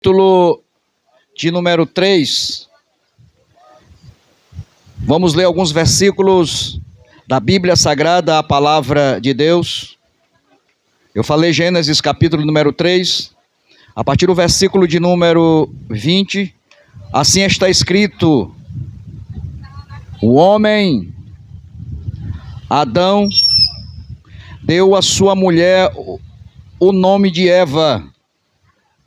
capítulo de número 3. Vamos ler alguns versículos da Bíblia Sagrada, a palavra de Deus. Eu falei Gênesis capítulo número 3, a partir do versículo de número 20, assim está escrito: o homem, Adão, deu à sua mulher o nome de Eva,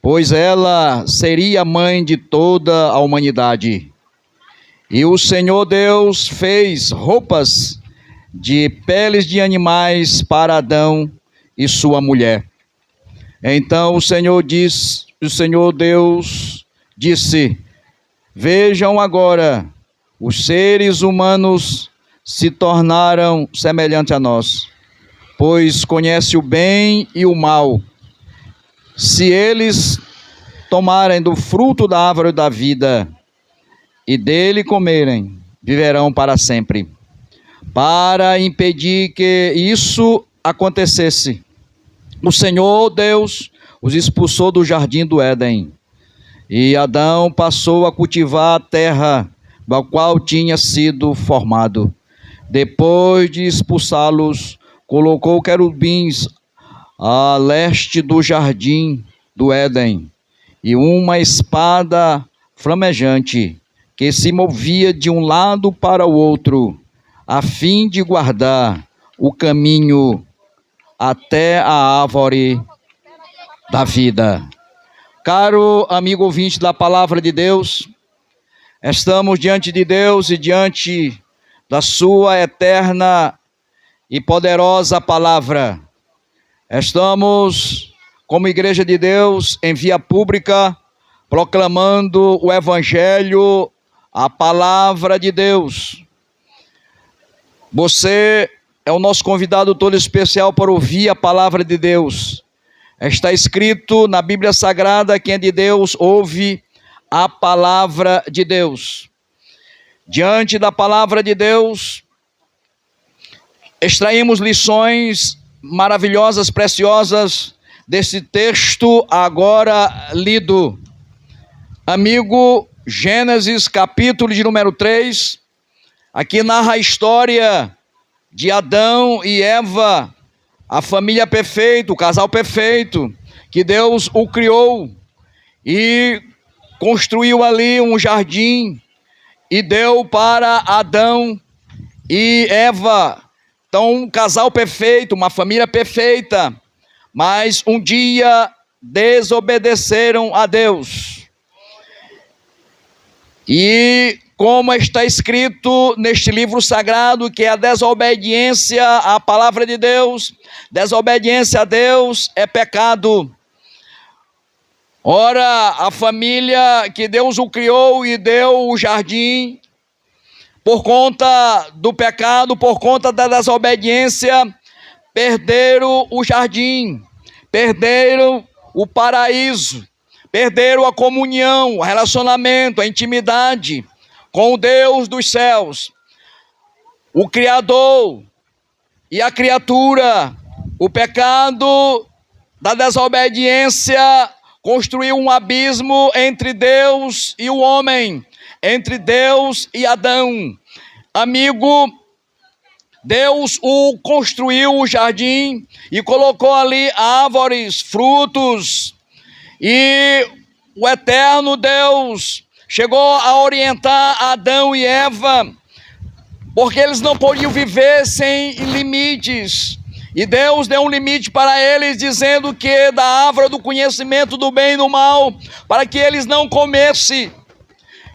pois ela seria mãe de toda a humanidade. E o Senhor Deus fez roupas de peles de animais para Adão e sua mulher. Então o Senhor Deus disse: vejam agora, os seres humanos se tornaram semelhantes a nós, pois conhece o bem e o mal. Se eles tomarem do fruto da árvore da vida e dele comerem, viverão para sempre. Para impedir que isso acontecesse, o Senhor Deus os expulsou do jardim do Éden, e Adão passou a cultivar a terra da qual tinha sido formado. Depois de expulsá-los, colocou querubins a leste do jardim do Éden e uma espada flamejante que se movia de um lado para o outro, a fim de guardar o caminho até a árvore da vida. Caro amigo ouvinte da palavra de Deus, estamos diante de Deus e diante da sua eterna e poderosa palavra. Estamos, como igreja de Deus, em via pública, proclamando o evangelho, a palavra de Deus. Você é o nosso convidado todo especial para ouvir a palavra de Deus. Está escrito na Bíblia Sagrada: quem é de Deus ouve a palavra de Deus. Diante da palavra de Deus, extraímos lições maravilhosas, preciosas desse texto agora lido. Amigo, Gênesis capítulo de número 3, aqui narra a história de Adão e Eva, a família perfeita, o casal perfeito, que Deus o criou e construiu ali um jardim e deu para Adão e Eva. Então, um casal perfeito, uma família perfeita, mas um dia desobedeceram a Deus. E como está escrito neste livro sagrado, que é a desobediência à palavra de Deus, desobediência a Deus é pecado. Ora, a família que Deus o criou e deu o jardim, por conta do pecado, por conta da desobediência, perderam o jardim, perderam o paraíso, perderam a comunhão, o relacionamento, a intimidade com o Deus dos céus, o Criador e a criatura. O pecado da desobediência construiu um abismo entre Deus e o homem, entre Deus e Adão. Amigo, Deus construiu o jardim e colocou ali árvores, frutos, e o eterno Deus chegou a orientar Adão e Eva, porque eles não podiam viver sem limites. E Deus deu um limite para eles, dizendo que da árvore do conhecimento do bem e do mal, para que eles não comessem.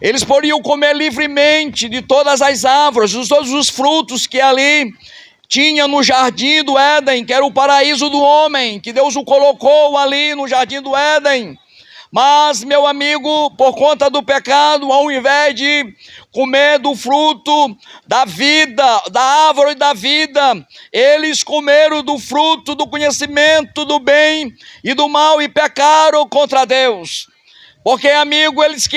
Eles podiam comer livremente de todas as árvores, de todos os frutos que ali tinha no jardim do Éden, que era o paraíso do homem, que Deus o colocou ali no jardim do Éden. Mas, meu amigo, por conta do pecado, ao invés de comer do fruto da vida, da árvore da vida, eles comeram do fruto do conhecimento do bem e do mal e pecaram contra Deus. Porque, amigo, eles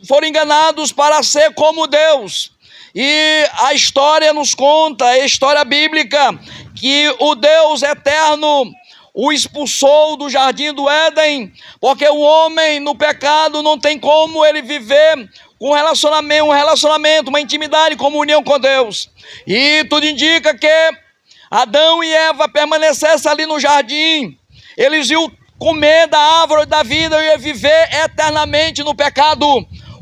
foram enganados para ser como Deus. E a história nos conta, a história bíblica, que o Deus eterno o expulsou do jardim do Éden, porque o homem no pecado não tem como ele viver um relacionamento, uma intimidade, comunhão com Deus. E tudo indica que Adão e Eva permanecessem ali no jardim, eles iam comer da árvore da vida e iam viver eternamente no pecado.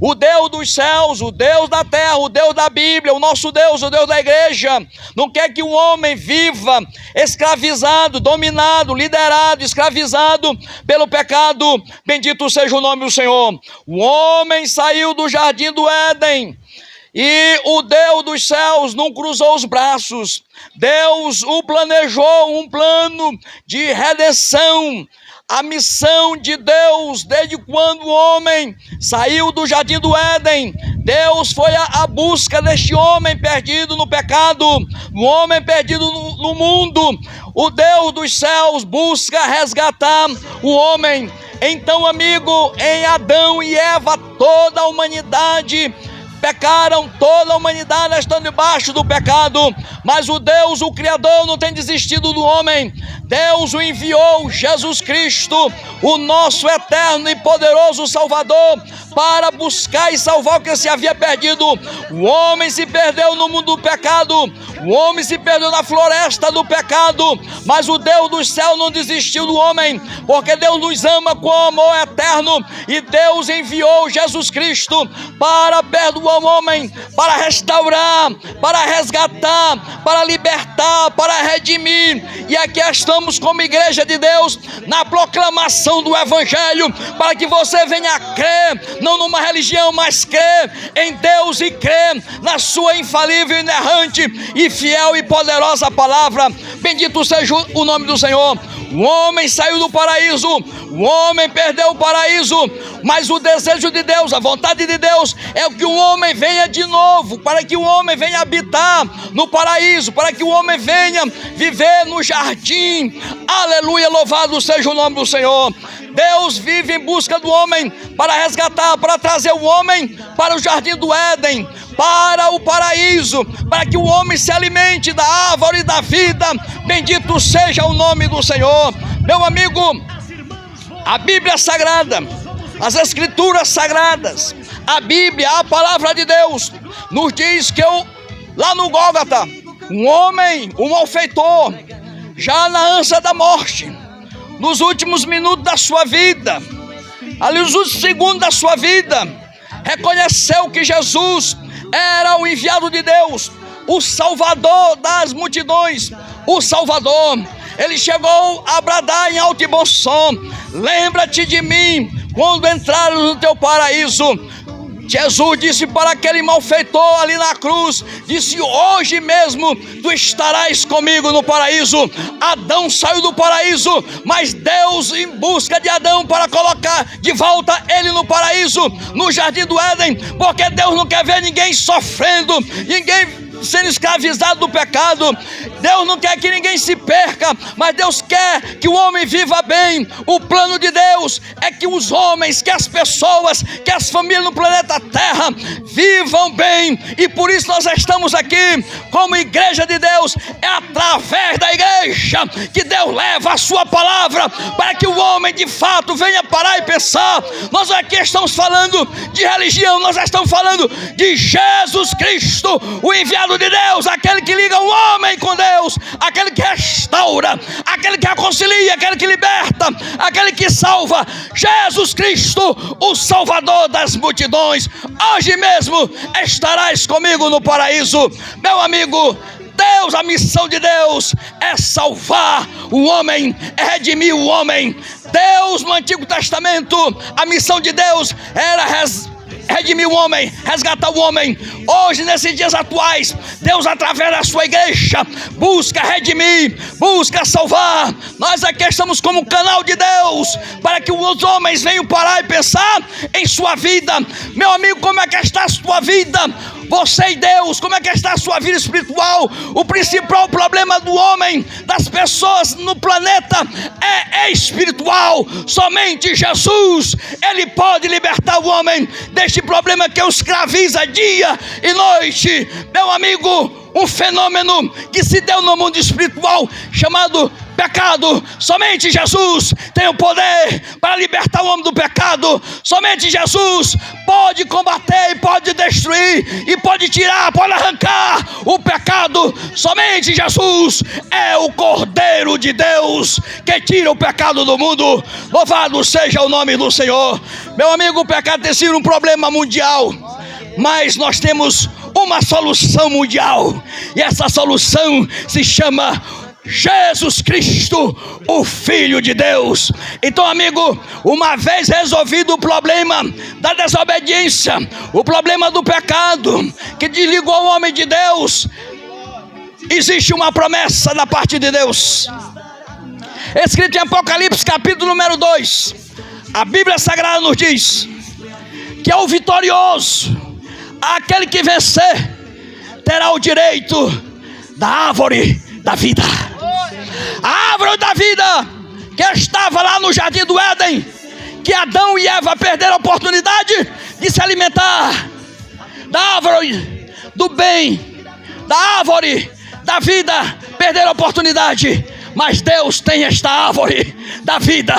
O Deus dos céus, o Deus da terra, o Deus da Bíblia, o nosso Deus, o Deus da igreja, não quer que o homem viva escravizado, dominado, liderado, escravizado pelo pecado. Bendito seja o nome do Senhor. O homem saiu do jardim do Éden e o Deus dos céus não cruzou os braços. Deus o planejou, um plano de redenção. A missão de Deus, desde quando o homem saiu do jardim do Éden, Deus foi à busca deste homem perdido no pecado, um homem perdido no mundo. O Deus dos céus busca resgatar o homem. Então, amigo, em Adão e Eva, toda a humanidade pecaram, toda a humanidade está debaixo do pecado, mas o Deus, o Criador, não tem desistido do homem. Deus o enviou, Jesus Cristo, o nosso eterno e poderoso Salvador, para buscar e salvar o que se havia perdido. O homem se perdeu no mundo do pecado, o homem se perdeu na floresta do pecado, mas o Deus do céu não desistiu do homem, porque Deus nos ama com amor eterno, e Deus enviou Jesus Cristo para perdoar o homem, para restaurar, para resgatar, para libertar, para redimir. E aqui estamos como igreja de Deus, na proclamação do Evangelho, para que você venha a crer, não numa religião, mas crer em Deus e crer na sua infalível, inerrante e fiel e poderosa palavra. Bendito seja o nome do Senhor. O homem saiu do paraíso, o homem perdeu o paraíso, mas o desejo de Deus, a vontade de Deus é que o homem venha de novo, para que o homem venha habitar no paraíso, para que o homem venha viver no jardim. Aleluia, louvado seja o nome do Senhor. Deus vive em busca do homem para resgatar, para trazer o homem para o jardim do Éden, para o paraíso, para que o homem se alimente da árvore da vida. Bendito seja o nome do Senhor. Meu amigo, a Bíblia Sagrada, as Escrituras Sagradas, a Bíblia, a palavra de Deus, nos diz que lá no Gólgota, um homem, um malfeitor, já na ânsia da morte, nos últimos minutos da sua vida, ali nos últimos segundos da sua vida, reconheceu que Jesus era o enviado de Deus, o Salvador das multidões, o Salvador. Ele chegou a bradar em alto e bom som: lembra-te de mim quando entrares no teu paraíso. Jesus disse para aquele malfeitor ali na cruz, disse: hoje mesmo tu estarás comigo no paraíso. Adão saiu do paraíso, mas Deus em busca de Adão para colocar de volta ele no paraíso, no jardim do Éden, porque Deus não quer ver ninguém sofrendo, ninguém sendo escravizado do pecado. Deus não quer que ninguém se perca, mas Deus quer que o homem viva bem. O plano de Deus é que os homens, que as pessoas, que as famílias no planeta Terra vivam bem, e por isso nós estamos aqui como igreja de Deus. É através da igreja que Deus leva a sua palavra para que o homem de fato venha parar e pensar. Nós aqui estamos falando de religião, nós estamos falando de Jesus Cristo, o enviado de Deus, aquele que liga o homem com Deus, aquele que restaura, aquele que reconcilia, aquele que liberta, aquele que salva. Jesus Cristo, o Salvador das multidões. Hoje mesmo estarás comigo no paraíso. Meu amigo, Deus, a missão de Deus é salvar o homem, é redimir o homem. Deus, no Antigo Testamento, a missão de Deus era redimir o homem, resgatar o homem. Hoje, nesses dias atuais, Deus, através da sua igreja, busca redimir, busca salvar. Nós aqui estamos como canal de Deus, para que os homens venham parar e pensar em sua vida. Meu amigo, como é que está a sua vida? Você e Deus, como é que está a sua vida espiritual? O principal problema do homem, das pessoas no planeta, é espiritual. Somente Jesus, Ele pode libertar o homem deste problema que o escraviza dia e noite. Meu amigo, um fenômeno que se deu no mundo espiritual chamado pecado. Somente Jesus tem o poder para libertar o homem do pecado. Somente Jesus pode combater e pode destruir e pode tirar, pode arrancar o pecado. Somente Jesus é o Cordeiro de Deus que tira o pecado do mundo. Louvado seja o nome do Senhor. Meu amigo, o pecado tem sido um problema mundial, mas nós temos uma solução mundial, e essa solução se chama Jesus Cristo, o Filho de Deus. Então, amigo, uma vez resolvido o problema da desobediência, o problema do pecado que desligou o homem de Deus, existe uma promessa da parte de Deus, escrito em Apocalipse capítulo número 2. A Bíblia Sagrada nos diz que é o vitorioso, aquele que vencer, terá o direito da árvore da vida. A árvore da vida que estava lá no jardim do Éden, que Adão e Eva perderam a oportunidade de se alimentar da árvore do bem, da árvore da vida, perderam a oportunidade. Mas Deus tem esta árvore da vida.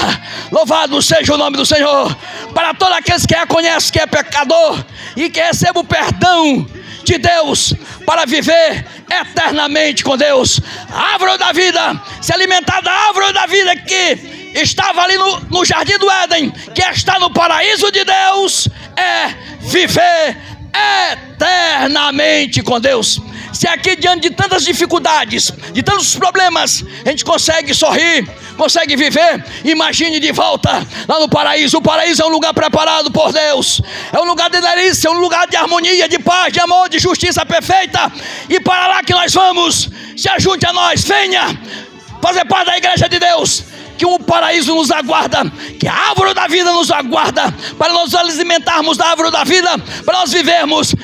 Louvado seja o nome do Senhor. Para todos aqueles que reconhecem que é pecador e que recebem o perdão de Deus para viver eternamente com Deus. A árvore da vida, se alimentar da árvore da vida que estava ali no jardim do Éden, que está no paraíso de Deus, é viver eternamente com Deus. Se aqui diante de tantas dificuldades, de tantos problemas, a gente consegue sorrir, consegue viver, imagine de volta lá no paraíso. O paraíso é um lugar preparado por Deus, é um lugar de delícia, é um lugar de harmonia, de paz, de amor, de justiça perfeita. E para lá que nós vamos. Se ajunte a nós, venha fazer parte da igreja de Deus, que o paraíso nos aguarda, que a árvore da vida nos aguarda, para nós alimentarmos da árvore da vida, para nós vivermos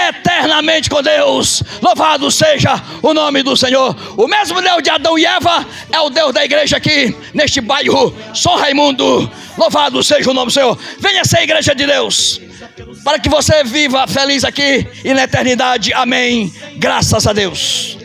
eternamente com Deus. Louvado seja o nome do Senhor. O mesmo Deus de Adão e Eva é o Deus da igreja aqui neste bairro São Raimundo. Louvado seja o nome do Senhor. Venha ser a igreja de Deus, para que você viva feliz aqui e na eternidade. Amém. Graças a Deus.